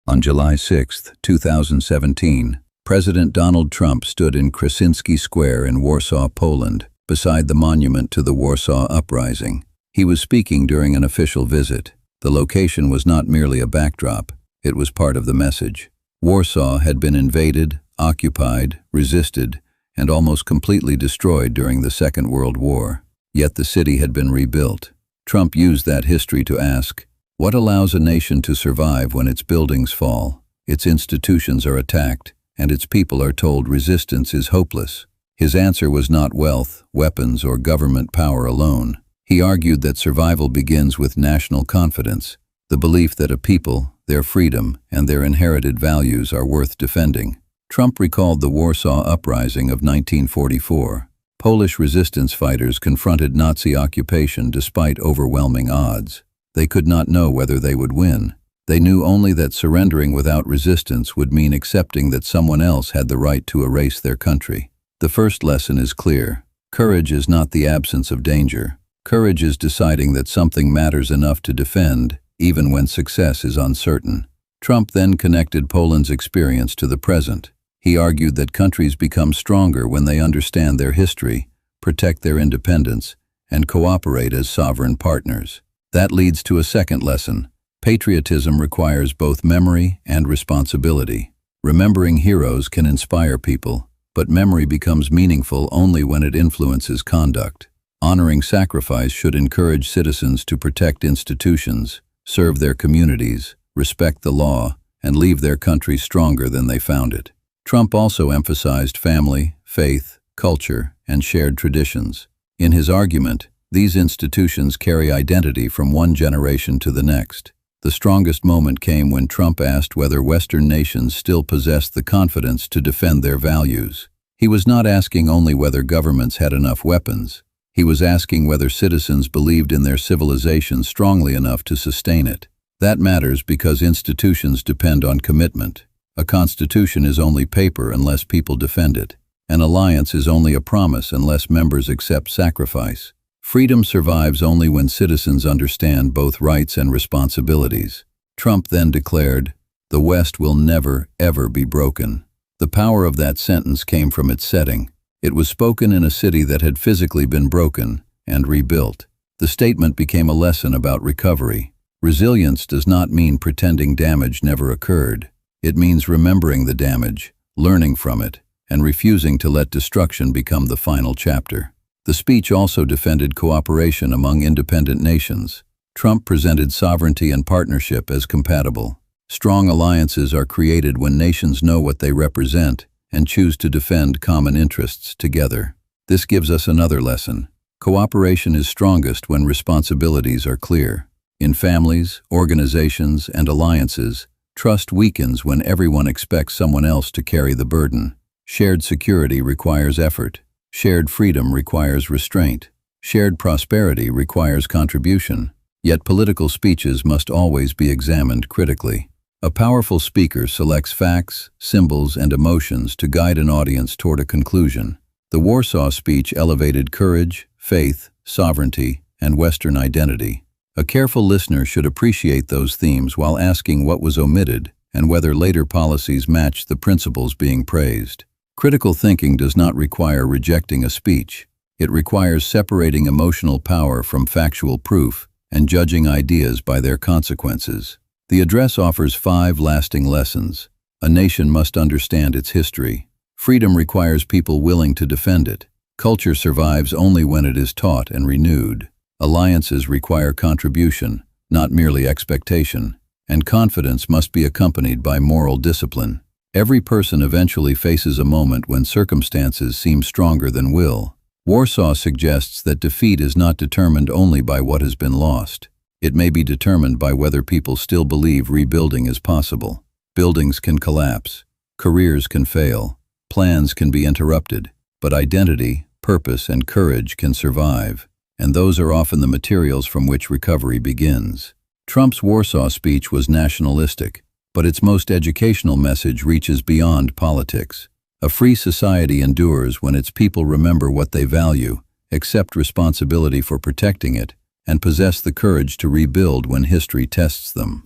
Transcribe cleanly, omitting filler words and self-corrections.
On July 6, 2017, President Donald Trump stood in Krasiński Square in Warsaw, Poland, beside the monument to the Warsaw Uprising. He was speaking during an official visit. The location was not merely a backdrop, it was part of the message. Warsaw had been invaded, occupied, resisted, and almost completely destroyed during the Second World War. Yet the city had been rebuilt. Trump used that history to ask, what allows a nation to survive when its buildings fall, its institutions are attacked, and its people are told resistance is hopeless? His answer was not wealth, weapons, or government power alone. He argued that survival begins with national confidence, the belief that a people, their freedom, and their inherited values are worth defending. Trump recalled the Warsaw Uprising of 1944. Polish resistance fighters confronted Nazi occupation despite overwhelming odds. They could not know whether they would win. They knew only that surrendering without resistance would mean accepting that someone else had the right to erase their country. The first lesson is clear. Courage is not the absence of danger. Courage is deciding that something matters enough to defend, even when success is uncertain. Trump then connected Poland's experience to the present. He argued that countries become stronger when they understand their history, protect their independence, and cooperate as sovereign partners. That leads to a second lesson. Patriotism requires both memory and responsibility. Remembering heroes can inspire people, but memory becomes meaningful only when it influences conduct. Honoring sacrifice should encourage citizens to protect institutions, serve their communities, respect the law, and leave their country stronger than they found it. Trump also emphasized family, faith, culture, and shared traditions. In his argument, these institutions carry identity from one generation to the next. The strongest moment came when Trump asked whether Western nations still possessed the confidence to defend their values. He was not asking only whether governments had enough weapons. He was asking whether citizens believed in their civilization strongly enough to sustain it. That matters because institutions depend on commitment. A constitution is only paper unless people defend it. An alliance is only a promise unless members accept sacrifice. Freedom survives only when citizens understand both rights and responsibilities. Trump then declared, "The West will never, ever be broken." The power of that sentence came from its setting. It was spoken in a city that had physically been broken and rebuilt. The statement became a lesson about recovery. Resilience does not mean pretending damage never occurred. It means remembering the damage, learning from it, and refusing to let destruction become the final chapter. The speech also defended cooperation among independent nations. Trump presented sovereignty and partnership as compatible. Strong alliances are created when nations know what they represent and choose to defend common interests together. This gives us another lesson. Cooperation is strongest when responsibilities are clear. In families, organizations, and alliances, trust weakens when everyone expects someone else to carry the burden. Shared security requires effort. Shared freedom requires restraint. Shared prosperity requires contribution. Yet political speeches must always be examined critically. A powerful speaker selects facts, symbols, and emotions to guide an audience toward a conclusion. The Warsaw speech elevated courage, faith, sovereignty, and Western identity. A careful listener should appreciate those themes while asking what was omitted and whether later policies matched the principles being praised. Critical thinking does not require rejecting a speech. It requires separating emotional power from factual proof and judging ideas by their consequences. The address offers 5 lasting lessons. A nation must understand its history. Freedom requires people willing to defend it. Culture survives only when it is taught and renewed. Alliances require contribution, not merely expectation. And confidence must be accompanied by moral discipline. Every person eventually faces a moment when circumstances seem stronger than will. Warsaw suggests that defeat is not determined only by what has been lost. It may be determined by whether people still believe rebuilding is possible. Buildings can collapse, careers can fail, plans can be interrupted, but identity, purpose, and courage can survive, and those are often the materials from which recovery begins. Trump's Warsaw speech was nationalistic, but its most educational message reaches beyond politics. A free society endures when its people remember what they value, accept responsibility for protecting it, and possess the courage to rebuild when history tests them.